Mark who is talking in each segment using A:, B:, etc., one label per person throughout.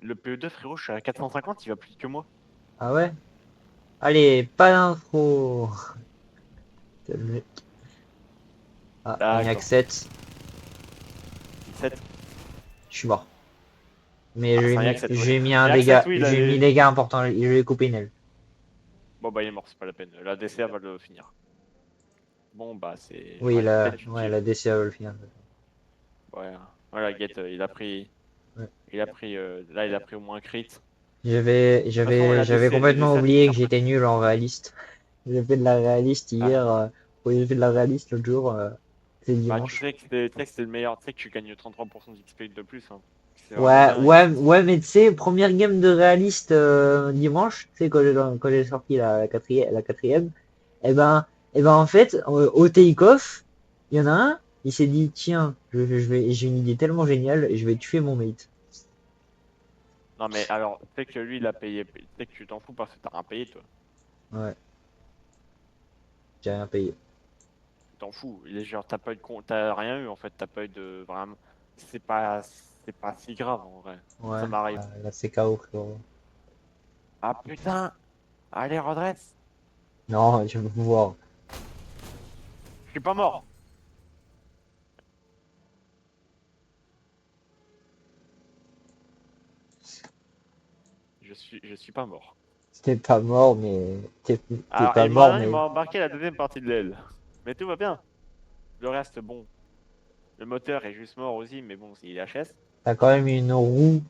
A: Le PE2, frérot, je suis à 450, il va plus vite que moi.
B: Ah ouais? Allez, pas d'info. Ah, Maniac
A: D'accord.
B: 7.
A: 7.
B: Je suis mort. Mais
A: Ah, c'est un Yak 7, ouais.
B: j'ai mis un
A: Yak 7,
B: dégât,
A: oui, il
B: j'ai mis
A: avait.
B: dégâts importants, je lui ai coupé une aile.
A: Bon, bah, il est mort, c'est pas la peine. La DCA va le finir. Bon, bah, c'est.
B: Oui,
A: Ouais,
B: là,
A: peut-être
B: ouais, la DCA va le finir.
A: Ouais. Voilà, Get, il a pris.
B: Ouais.
A: Il a pris. Là, il a pris au moins un crit. De toute
B: J'avais,
A: façon,
B: j'avais
A: les
B: complètement
A: DCA, ça
B: oublié que
A: sert pas.
B: j'étais nul en réaliste. J'ai fait de la réaliste hier,
A: Ah.
B: oui, j'ai fait de la réaliste l'autre jour, c'est
A: Bah, tu
B: dimanche.
A: sais que c'est le meilleur. Tu sais que tu gagnes 33% d'XP de plus. Hein. C'est vraiment
B: Ouais,
A: bien.
B: ouais, ouais, mais tu sais, première game de réaliste dimanche, tu sais, quand j'ai sorti la quatrième, eh ben, en fait, au take-off, il y en a un, il s'est dit, tiens, j'ai une idée tellement géniale, je vais tuer mon mate.
A: Non, mais alors, tu sais que lui, il a payé. Tu sais que tu t'en fous parce que t'as rien payé, toi.
B: Ouais, j'ai rien payé.
A: Tu t'en fous. Il est genre, t'as pas eu de t'as rien eu en fait. T'as pas eu de. Vraiment. C'est pas si grave en vrai.
B: Ouais,
A: Ça m'arrive.
B: là c'est KO, frérot.
A: Ah putain! Allez, redresse!
B: Non, je veux voir.
A: Je suis pas mort! Je suis pas mort.
B: T'es pas mort, mais t'es
A: Alors,
B: pas mort,
A: il
B: mais
A: m'a embarqué la deuxième partie de l'aile. Mais tout va bien. Le reste, bon. Le moteur est juste mort aussi, mais bon, il est HS.
B: t'as quand même une roue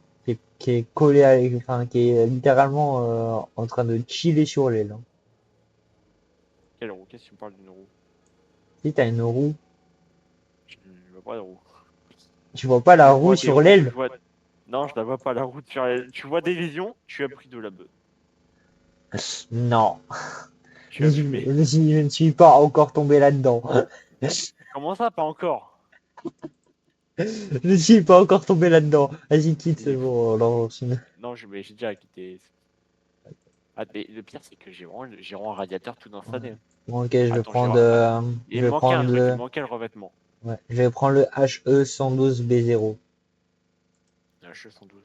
B: qui est collée enfin, qui est littéralement en train de chiller sur l'aile, hein.
A: Quelle roue? Qu'est-ce que tu me parles d'une roue?
B: Si t'as une roue,
A: Je vois pas de roue.
B: tu vois pas la
A: Je
B: roue
A: vois des
B: sur
A: roues,
B: l'aile?
A: je vois. Non, je la vois pas la roue. Tu vois des visions, tu as pris de la beuh.
B: Non,
A: Tu as fumé.
B: je ne suis pas encore tombé là-dedans.
A: Comment ça, pas encore?
B: Je ne suis pas encore tombé là-dedans. Vas-y, quitte,
A: Il
B: c'est
A: est fou.
B: bon, on enchaîne.
A: Non, mais j'ai déjà quitté. Ah, mais le pire, c'est que j'ai vraiment un radiateur tout installé. Hein.
B: Bon, ok, je vais
A: Attends,
B: prendre,
A: attends. Il
B: je
A: me
B: vais
A: manquait
B: prendre
A: un truc, il me
B: le,
A: manquait le revêtement.
B: ouais, je vais prendre le HE 112B0.
A: Ah, je suis 112.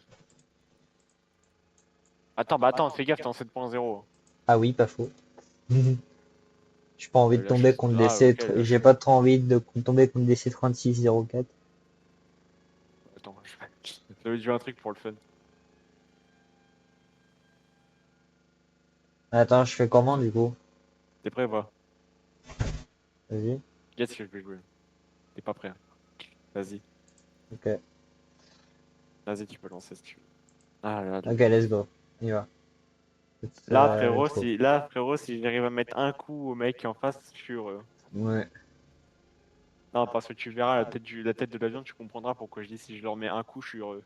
A: Attends, bah attends, fais gaffe, t'es en 7.0.
B: Ah oui, pas faux. J'ai pas envie de
A: La chose...
B: tomber contre des
A: Ah, ok,
B: j'ai pas trop envie de tomber contre des C3604.
A: Attends, j'avais dû un truc pour le fun.
B: Attends, je fais comment du coup?
A: T'es prêt, va?
B: Vas-y.
A: Qu'est-ce que je vais jouer? T'es pas prêt. Hein. Vas-y.
B: Ok.
A: Vas-y, tu peux lancer si tu veux. Ah là là,
B: Ok,
A: le
B: let's
A: feu.
B: go. On y va.
A: Frérot,
B: Let's go.
A: si j'arrive à mettre un coup au mec en face, je suis heureux.
B: Ouais.
A: Non, parce que tu verras la tête de l'avion, tu comprendras pourquoi je dis si je leur mets un coup, je suis heureux.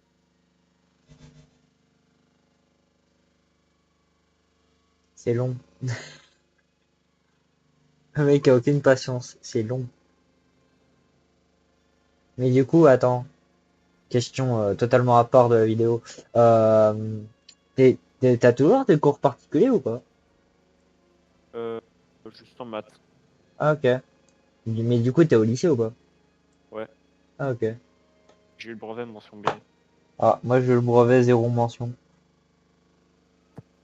B: C'est long. Le mec a aucune patience. C'est long. Mais du coup, attends. Question totalement à part de la vidéo. Euh, t'as toujours des cours particuliers ou pas?
A: Euh, Juste en maths.
B: Ah, ok. Mais du coup, t'es au lycée ou pas?
A: Ouais,
B: Ah, ok.
A: j'ai eu le brevet de mention bien.
B: Ah, moi, je le brevet zéro mention.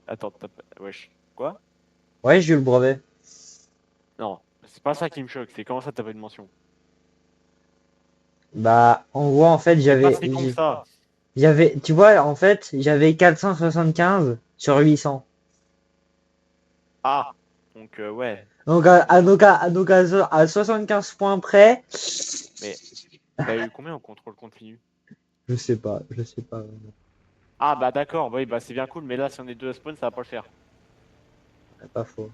A: Attends, wesh. Quoi?
B: Ouais, j'ai eu le brevet.
A: Non, c'est pas ça qui me choque, c'est comment ça t'as pas une mention?
B: Bah, en gros, en fait,
A: C'est pas si con que ça.
B: tu vois, en fait, j'avais 475 sur 800.
A: Ah, donc ouais.
B: Donc, à 75 points près,
A: Mais t'as eu combien en contrôle continu?
B: je sais pas.
A: Ah bah d'accord, oui, bah c'est bien cool, mais là si on est deux à spawn, ça va pas le faire.
B: C'est pas faux.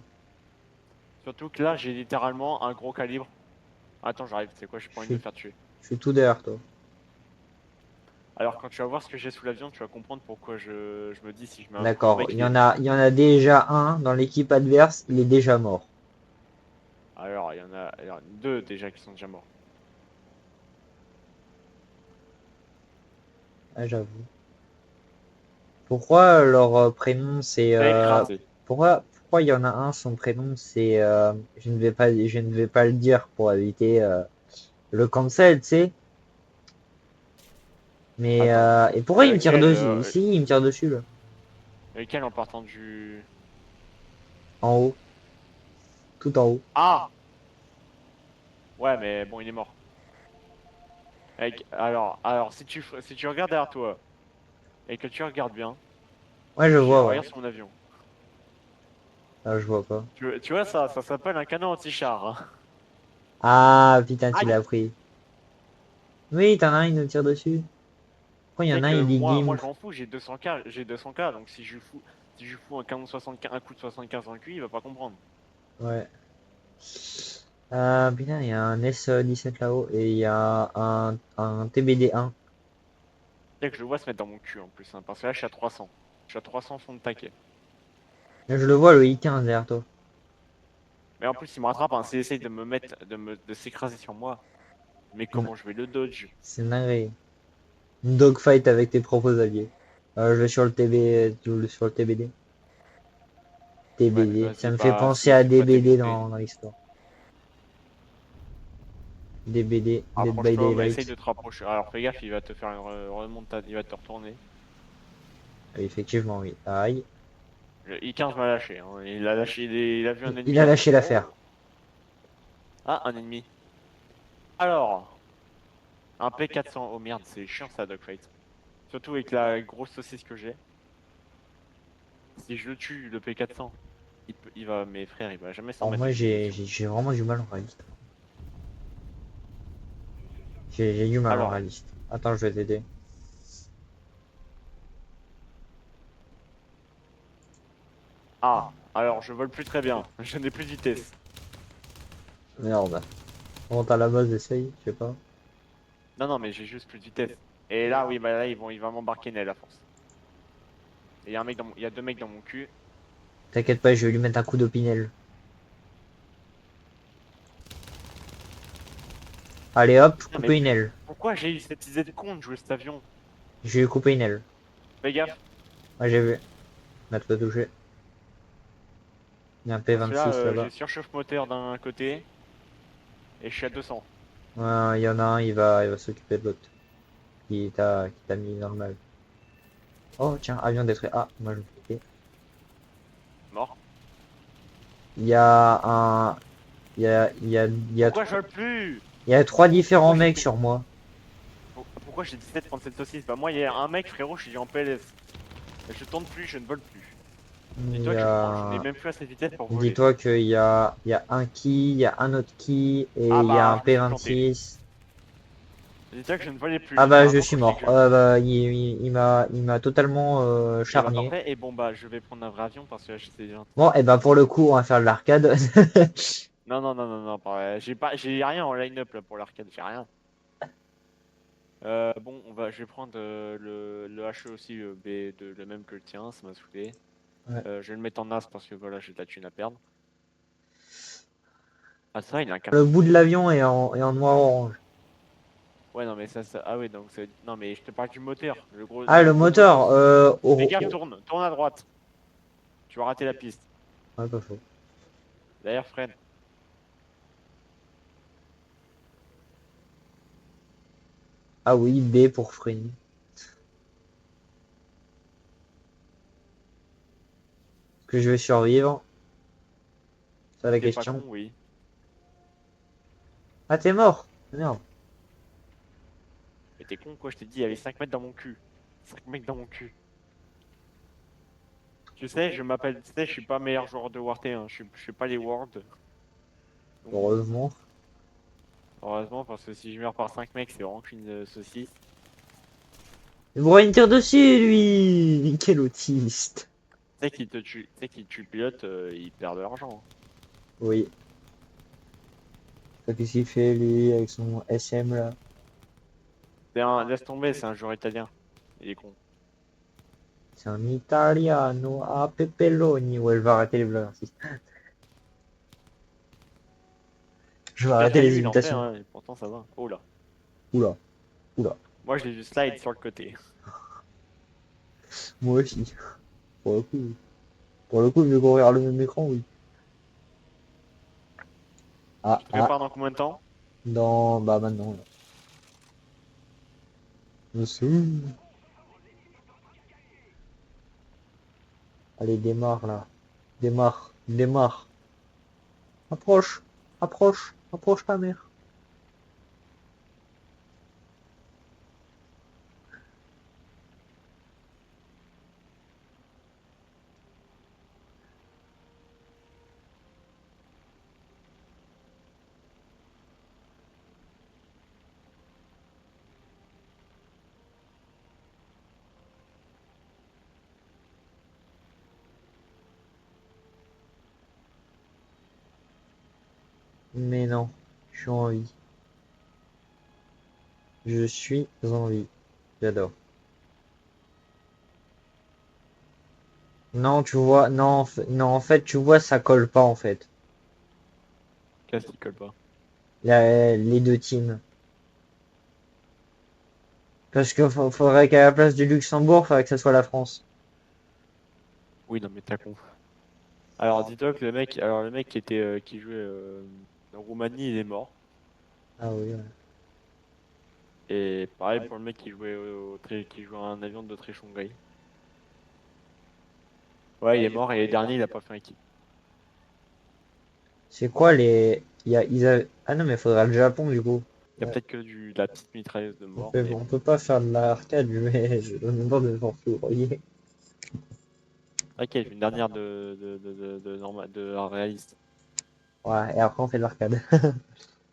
A: Surtout que là, j'ai littéralement un gros calibre. Attends, j'arrive, c'est quoi, j'ai
B: Je
A: pas envie de me
B: suis,
A: faire tuer.
B: je suis tout derrière toi.
A: Alors quand tu vas voir ce que j'ai sous l'avion, tu vas comprendre pourquoi je me dis si je mets un coup,
B: D'accord.
A: mec, il est...
B: Il y en a déjà un dans l'équipe adverse, il est déjà mort.
A: Alors, il y en a deux déjà qui sont déjà morts.
B: Ah, j'avoue. Pourquoi leur prénom c'est
A: T'as écrasé.
B: pourquoi il y en a un son prénom c'est je ne vais pas le dire pour éviter le cancel, tu sais. Mais
A: Attends.
B: et pourquoi il me tire
A: Lequel,
B: dessus? Si, il me tire dessus là.
A: lequel en partant du...
B: En haut. Tout en haut.
A: Ah! Ouais, mais bon, il est mort. Alors si tu regardes derrière toi, et que tu regardes bien,
B: Ouais, je vois, ouais.
A: regarde sur mon avion.
B: Ah, je vois pas.
A: Tu vois ça, ça s'appelle un canon anti-char, hein.
B: Ah, putain, tu
A: Aïe!
B: l'as pris. Oui, t'en as un, il nous tire dessus. Pourquoi il y
A: Tu sais
B: en a un,
A: que
B: il dit
A: moi
B: gimp?
A: je m'en fous, j'ai 200K, donc si je lui fous un canon 75, un coup de 75 dans le cul, il va pas comprendre.
B: Ouais. Putain, il y a un S17 là-haut et il y a un TBD1.
A: Tu sais que je le vois se mettre dans mon cul en plus, hein, parce que là je suis à 300. Je suis à 300 fond de taquet.
B: Là, je le vois, le I-15 derrière toi.
A: Mais en plus il me rattrape, hein, s'il essaye de me mettre, de s'écraser sur moi. Mais comment je vais le dodge?
B: C'est une dinguerie. Une dogfight avec tes propres alliés. Je vais sur le sur le TBD.
A: Ouais,
B: TBD. Ça
A: vas-y,
B: me fait
A: bah
B: penser
A: c'est
B: à
A: c'est quoi
B: DBD
A: TBD?
B: dans l'histoire. DBD, Dead by
A: Approche-toi, essaye
B: Daylight.
A: de te rapprocher. Alors fais gaffe, il va te faire une remontade, il va te retourner.
B: Effectivement, oui. Aïe.
A: Le I-15 m'a lâché, hein. Il a lâché, il a vu un
B: Il
A: ennemi
B: a
A: là.
B: lâché l'affaire.
A: Oh! Ah, un ennemi. Alors, un P400. Oh merde, c'est chiant ça, dogfight. Surtout avec la grosse saucisse que j'ai. Si je le tue, le P400, il va, mes frères, il va jamais s'en
B: Alors
A: mettre
B: moi,
A: une munition.
B: j'ai vraiment du mal en réaliste. J'ai du mal en
A: Alors,
B: réaliste. Attends, je vais t'aider.
A: alors je vole plus très bien. Je n'ai plus de vitesse.
B: Merde. Comment t'as la base, essaye, je sais pas.
A: Non, non, mais j'ai juste plus de vitesse. Et là, oui, bah là, il va m'embarquer Nel à force. Et il y a un mec il y a deux mecs dans mon cul.
B: T'inquiète pas, je vais lui mettre un coup d'opinel. Allez hop,
A: Putain, mais
B: couper une aile.
A: pourquoi j'ai eu cette idée de con de jouer cet avion?
B: Je vais lui couper une aile.
A: Fais gaffe.
B: Ouais, j'ai vu. M'a pas touché. Il y a un
A: Parce que là,
B: P26
A: j'ai
B: là-bas.
A: surchauffe moteur d'un côté et je suis à 200.
B: Ouais, il y en a un, il va s'occuper de l'autre. Qui t'a mis dans le mal. Oh, tiens, avion détruit. Ah, moi je me fais péter.
A: Mort.
B: Il y a un.
A: Pourquoi je vole plus?
B: Il y a trois différents
A: Pourquoi
B: mecs sur moi.
A: pourquoi j'ai décidé de prendre cette saucisse? Bah moi, il y a un mec, frérot, je suis en PLS. Je tourne plus, je ne vole plus.
B: Il y
A: Dis-toi que je n'ai
B: a.
A: même plus assez de vitesse pour voler.
B: Dis-toi il y a un qui, il y a un autre qui, et
A: Ah
B: il y a un
A: bah, je me suis planté.
B: P26.
A: Dis-toi que je ne volais plus,
B: Ah bah, je
A: littéralement,
B: suis
A: quand je dis que
B: mort.
A: je...
B: Bah, il m'a totalement
A: Et bah
B: charnier.
A: parfait, et bon bah, je vais prendre un vrai avion parce que là, j'étais déjà...
B: Bon, et bah, pour le coup, on va faire de l'arcade.
A: Non, non, non, non, non, j'ai rien en line-up là pour l'arcade, j'ai rien. Bon, je vais prendre le HE aussi, le même que le tien, ça m'a saoulé.
B: Ouais.
A: Je vais le mettre en as parce que voilà, j'ai de la thune à perdre. Ah, ça, il a un cap.
B: Le bout de l'avion est en noir orange.
A: Ouais, non, mais ah oui, donc c'est. Non, mais je te parle du moteur,
B: Ah,
A: le
B: le
A: gros moteur.
B: moteur,
A: Fais gaffe, tourne à droite. Tu vas rater la piste.
B: Ouais, pas faux.
A: D'ailleurs, freine.
B: Ah oui, B pour freiner. Est-ce que je vais survivre? C'est la
A: T'es pas
B: question.
A: con, oui.
B: Ah, t'es mort? Merde.
A: Mais t'es con, quoi, je t'ai dit, il y avait 5 mètres dans mon cul. 5 mecs dans mon cul. Tu sais, tu sais, je suis pas meilleur joueur de War T1, je suis pas les Worlds. Donc bon,
B: Heureusement.
A: heureusement, parce que si je meurs par 5 mecs, c'est vraiment qu'une saucisse.
B: Mais pourquoi il me tire dessus, lui? Quel autiste.
A: Tu sais qu'il tue le pilote, il perd de l'argent, hein.
B: Oui. Qu'est-ce qu'il fait, lui, avec son SM, là?
A: Laisse tomber, c'est un joueur italien. Il est con.
B: C'est un italiano a pepperoni. Ouais, je vais arrêter les blagues racistes. Je vais arrêter
A: Même
B: les
A: lui, il en fait,
B: imitations.
A: hein, et pourtant ça va. Oh là.
B: Oula, oula.
A: Moi, je l'ai vu slide sur le côté.
B: Moi aussi. Pour le coup, je vais courir le même écran, oui.
A: Tu
B: Ah,
A: te
B: ah,
A: prépares dans combien de temps?
B: bah maintenant, là. Dessous. Allez, démarre là. Démarre, démarre. Approche, approche, approche ta mère. Mais non, je suis en vie. Je suis en vie. J'adore. Non, tu vois, non, non, en fait, tu vois, ça colle pas en fait.
A: Qu'est-ce qui colle pas?
B: Les deux teams. Parce que faudrait qu'à la place du Luxembourg, faudrait que ça soit la France.
A: Oui, non, mais t'as con. Alors, dis-toi que le mec qui était, qui jouait en Roumanie, il est mort.
B: Ah oui, ouais.
A: Et pareil pour le mec qui jouait qui jouait un avion d'Autriche-Hongrie. Ouais, il est mort et les derniers, il a pas fait équipe.
B: C'est quoi les... Ah non, mais faudra le Japon du coup.
A: Il y a
B: Ouais.
A: peut-être que de la petite mitrailleuse de mort, mais
B: On
A: bon.
B: peut pas faire de l'arcade, mais je donne pas de force, vous voyez.
A: Ok, j'ai une dernière de réaliste.
B: Ouais, et après on fait de l'arcade.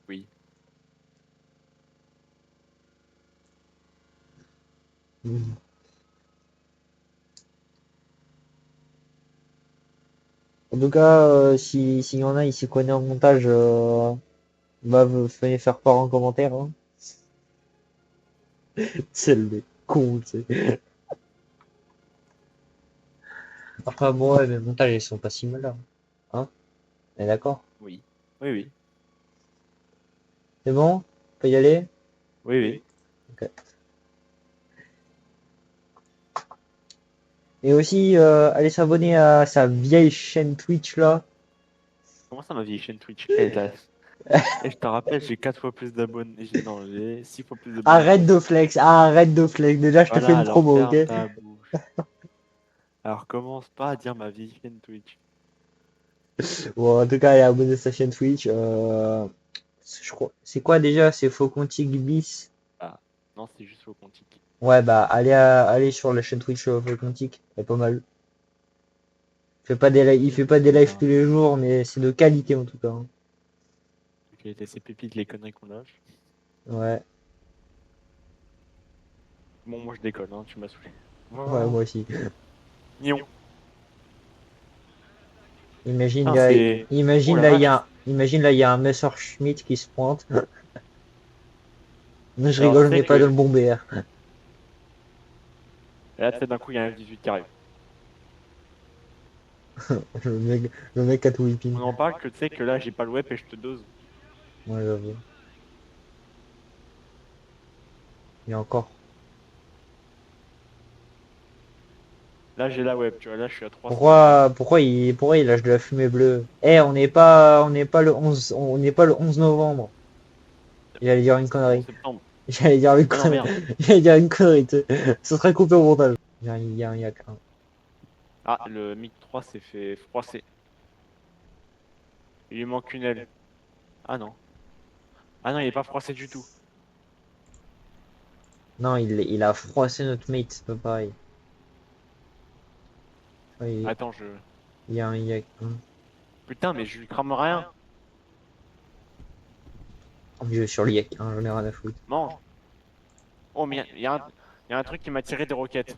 A: Oui.
B: En tout cas, si s'il y en a ici connaît en montage, bah vous venez faire part en commentaire. Hein. C'est le con, tu sais. Après moi, mes montages ils sont pas si mal là. Hein? On est d'accord?
A: Oui. Oui, oui.
B: C'est bon? On peut y aller?
A: Oui, oui.
B: Ok. Et aussi, allez s'abonner à sa vieille chaîne Twitch là.
A: Comment ça, ma vieille chaîne Twitch? Je te rappelle, j'ai 4 fois plus d'abonnés. Non, j'ai 6 fois plus d'abonnés que toi.
B: Arrête de flex, arrête de flex. Déjà, je te fais
A: Voilà,
B: une
A: alors
B: promo, ok?
A: ferme ta bouche. Alors commence pas à dire ma vieille chaîne Twitch.
B: Bon, en tout cas, allez abonner à sa chaîne Twitch. Je crois. C'est quoi déjà? C'est Faucontic bis.
A: Ah, non, c'est juste au quantique.
B: Ouais, bah, allez sur la chaîne Twitch Faucontic. C'est pas mal. Il fait pas des lives tous les jours, mais c'est de qualité en tout cas. Hein.
A: Ok, ces pépites, les conneries qu'on lâche.
B: Ouais,
A: Bon, moi je déconne, hein, tu m'as saoulé.
B: ouais,
A: Voilà.
B: moi aussi.
A: Nion.
B: Imagine,
A: Ah, c'est. Oh la vache.
B: imagine là, il y a un Messerschmitt qui se pointe. Non, je
A: Alors, tu
B: rigole, on
A: sais
B: n'est pas dans
A: que.
B: le bon BR.
A: Et là, tu sais, d'un coup, il y a un F-18 qui arrive.
B: Le mec a tout
A: On
B: whipping.
A: en parle que tu sais que là, j'ai pas le web et je te dose.
B: Ouais, j'avoue. Et encore.
A: Là, j'ai la web, tu vois. Là, je suis à 300 Mbps.
B: Pourquoi il lâche de la fumée bleue? Eh, on n'est pas le 11, on n'est pas le 11 novembre. J'allais dire une
A: On est en
B: connerie.
A: septembre.
B: J'allais dire une
A: Ah non,
B: connerie.
A: merde.
B: J'allais dire une connerie, tu sais. Ce serait coupé au montage. Il y a qu'un.
A: Ah, le MiG 3 s'est fait froisser. Il lui manque une aile. Ah non. Ah non, il est pas froissé du tout.
B: Non, il a froissé notre mate, c'est pas pareil. Ouais,
A: Attends, je.
B: il y a qu'un.
A: Putain, mais je lui crame rien.
B: Oh, je sur le yak, hein, j'en ai rien à foutre.
A: Mange. Oh, mais il y a un truc qui m'a tiré des roquettes.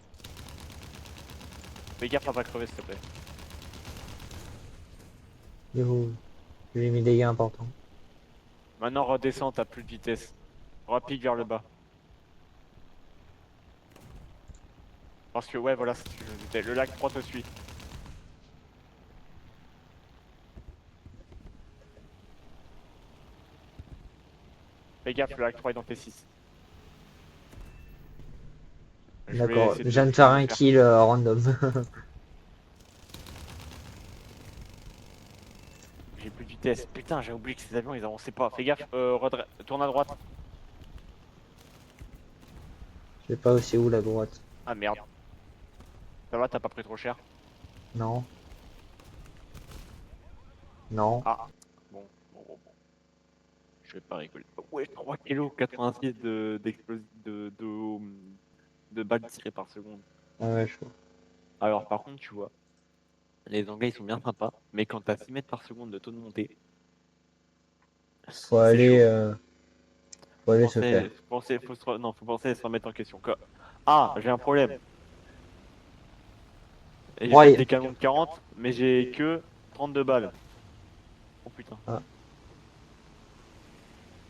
A: Fais gaffe à pas crever, s'il te plaît.
B: Yo, j'ai mis des dégâts importants.
A: Maintenant, redescends, t'as plus de vitesse. Repique vers le bas. Parce que, ouais, voilà, c'est ce que je me doutais. Le lac 3 te suit. Fais gaffe, le lac 3 est dans T6. Je vais
B: D'accord,
A: essayer
B: je viens de
A: je vais
B: faire
A: le
B: un
A: faire.
B: kill random.
A: J'ai plus de vitesse. Putain, j'ai oublié que ces avions, ils avançaient pas. Fais gaffe, tourne à droite.
B: Je sais pas où c'est où la droite.
A: Ah merde. Ça va, t'as pas pris trop cher?
B: Non. Non.
A: Ah. Bon, bon. Je vais pas rigoler. Ouais, 3 kg 86 de balles tirées par seconde.
B: Ah ouais, je vois.
A: Alors par contre, tu vois, les Anglais ils sont bien sympas, mais quand t'as 6 mètres par seconde de taux de montée,
B: Faut
A: c'est
B: aller,
A: chaud.
B: faut aller se faire.
A: Non, faut penser à se remettre en question. Ah, j'ai un problème. Et j'ai peut-être
B: Ouais.
A: des canons de 40, mais j'ai que 32 balles. Oh putain.
B: Ah.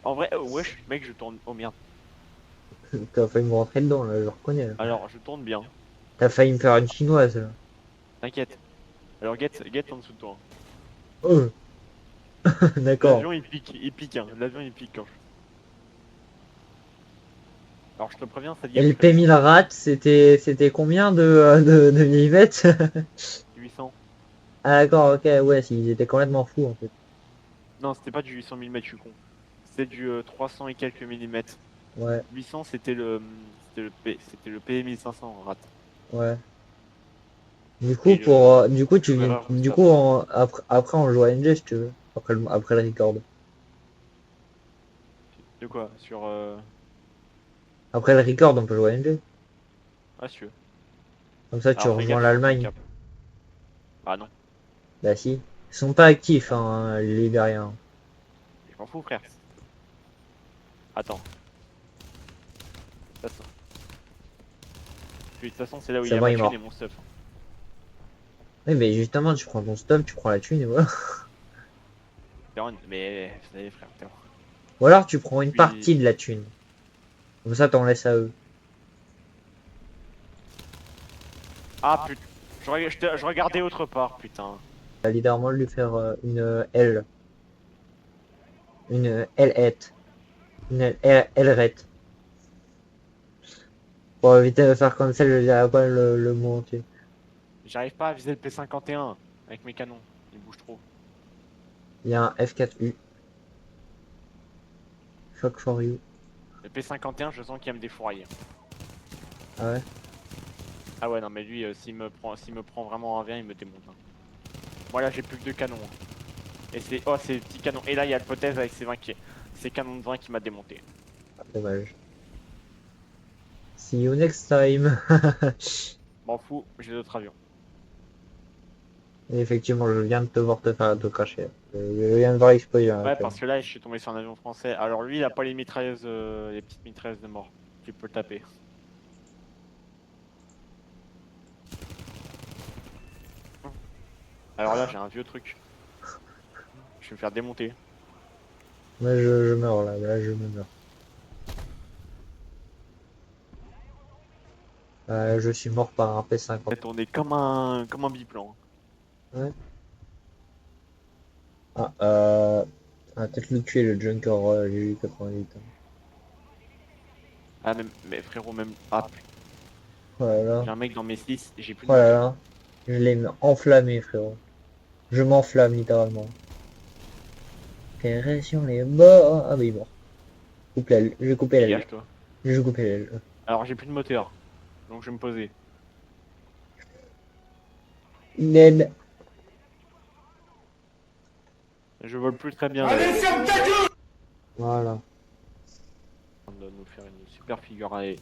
A: En vrai, wesh, mec, je tourne. Oh merde.
B: T'as failli me rentrer dedans là, je reconnais là.
A: Alors, je tourne bien.
B: T'as failli me faire une chinoise là.
A: T'inquiète. Alors, get en dessous de toi.
B: Oh. D'accord.
A: L'avion il pique, hein. L'avion il pique quand je... Alors, je te préviens, ça dit reflex.
B: LP1000 rate, c'était combien de millimètres?
A: 800.
B: Ah d'accord, ok, ouais, ils étaient complètement fous en fait.
A: Non, c'était pas du 800 mm, je suis con. C'était du 300 et quelques millimètres.
B: Ouais,
A: 800, c'était le P1500 rate.
B: ouais. Du coup,
A: Et
B: du coup,
A: erreur
B: du
A: stop.
B: coup, après, on joue à NG si tu veux. Après le record.
A: De quoi? Sur
B: Après le record, on peut jouer à NG.
A: ah, si tu veux.
B: Comme ça, tu
A: Alors, fais
B: rejoins
A: gaffe sur ton
B: l'Allemagne.
A: cap. Ah non,
B: Bah si. Ils sont pas actifs,
A: ah non.
B: hein, les Libériens.
A: Je m'en fous, frère. Attends. De toute façon, puis, de toute façon, c'est là où il y
B: C'est
A: a
B: bon,
A: ma
B: il est
A: thune
B: mort.
A: et mon stuff.
B: Oui, mais justement, tu prends ton stop, tu prends la thune et voilà.
A: Mais, vous savez, frère,
B: Ou alors, tu prends une
A: puis...
B: partie de la thune. Comme ça, t'en laisses à eux.
A: Ah putain. Je regardais autre part, putain.
B: T'as littéralement lui faire une L. Une L-ette. Une L-rette. Pour éviter de faire comme ça, je dirais pas le mot entier.
A: J'arrive pas à viser le P51 avec mes canons. Il bouge trop.
B: Il y a un F4U. Shock for you.
A: Le P51, je sens qu'il va me défourailler.
B: Ah ouais?
A: Ah ouais, non, mais lui, s'il me prend vraiment en 1v1, il me démonte, hein. Moi là, j'ai plus que 2 canons, hein. Et c'est. Oh, c'est des petits canons. Et là, il y a l'hypothèse avec ces canons de 20 qui m'a démonté.
B: Ah, dommage. See you next time.
A: M'en fous, j'ai d'autres avions.
B: Et effectivement, je viens de te voir te cracher. Je viens de voir l'explosion
A: Ouais,
B: actuellement.
A: parce que là, je suis tombé sur un avion français. Alors lui, il a pas les mitrailleuses, les petites mitrailleuses de mort. Tu peux le taper. Alors là, j'ai un vieux truc. Je vais me faire démonter.
B: Mais je meurs là, là je me meurs. Je suis mort par un
A: On
B: P50.
A: est tourné comme un biplan.
B: Ouais. Ah, on va peut-être le tuer le Junker j'ai eu 88 ans.
A: Ah, mais frérot, même. Ah,
B: Oh là là,
A: j'ai un mec dans mes 6, j'ai plus de
B: oh là
A: moteur.
B: là. Je l'ai enflammé, frérot. Je m'enflamme littéralement. Terre sur les bords. Ah, bah il est mort. Coupe l'aile. Je vais couper l'aile.
A: Dégage-toi.
B: Je vais couper l'aile.
A: Alors, j'ai plus de moteur. Donc, je vais me poser.
B: Naine.
A: Je vole plus très bien. Allez,
B: Voilà.
A: on doit nous faire une super figure. Allez.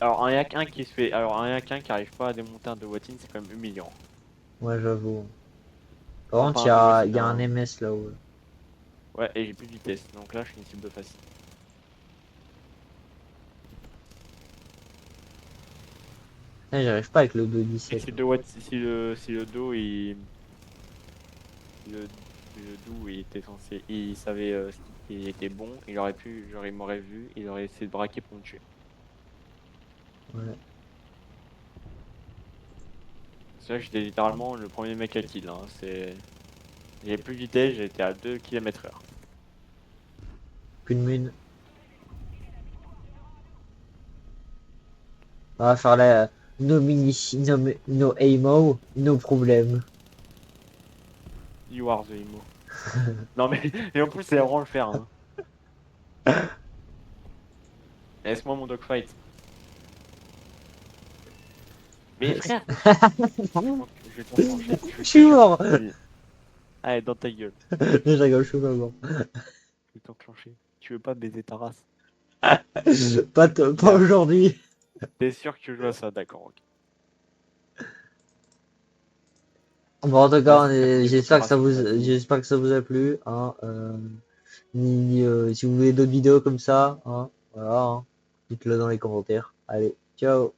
A: Alors, un yak 1 qui se fait. Alors, un yak 1 qui arrive pas à démonter un de Watine, c'est quand même humiliant.
B: Ouais, j'avoue. Par contre,
A: Enfin, un de
B: il
A: Watine,
B: y a un
A: hein.
B: MS là-haut.
A: Ouais, et j'ai plus de vitesse. Donc là, je suis une cible facile.
B: Eh, j'arrive pas avec le
A: Et
B: 217.
A: si le, Watt- si le dos, le, le dos, il était censé. Il savait il était bon, il aurait pu. Genre, il m'aurait vu, il aurait essayé de braquer pour me tuer.
B: Ouais.
A: C'est là que j'étais littéralement le premier mec à kill, hein. J'avais plus de vitesse, j'étais à 2 km/h.
B: Plus de mine. On va faire la no aimo, no problème.
A: You are the emo. Non mais, et en plus c'est vraiment le faire, hein. Laisse-moi mon dogfight. Mais frère, je vais t'enclencher.
B: Je suis mort.
A: Allez, dans ta gueule.
B: Je rigole, je suis pas mort.
A: Je vais t'enclencher. Tu veux pas baiser ta race?
B: Pas aujourd'hui.
A: T'es sûr que tu joues à ça? D'accord, ok.
B: Bon, en tout cas,
A: Vas-y, fais tes opérations, vas-y.
B: j'espère que ça vous a plu. Hein, si vous voulez d'autres vidéos comme ça, hein, voilà, hein, dites-le dans les commentaires. Allez, ciao.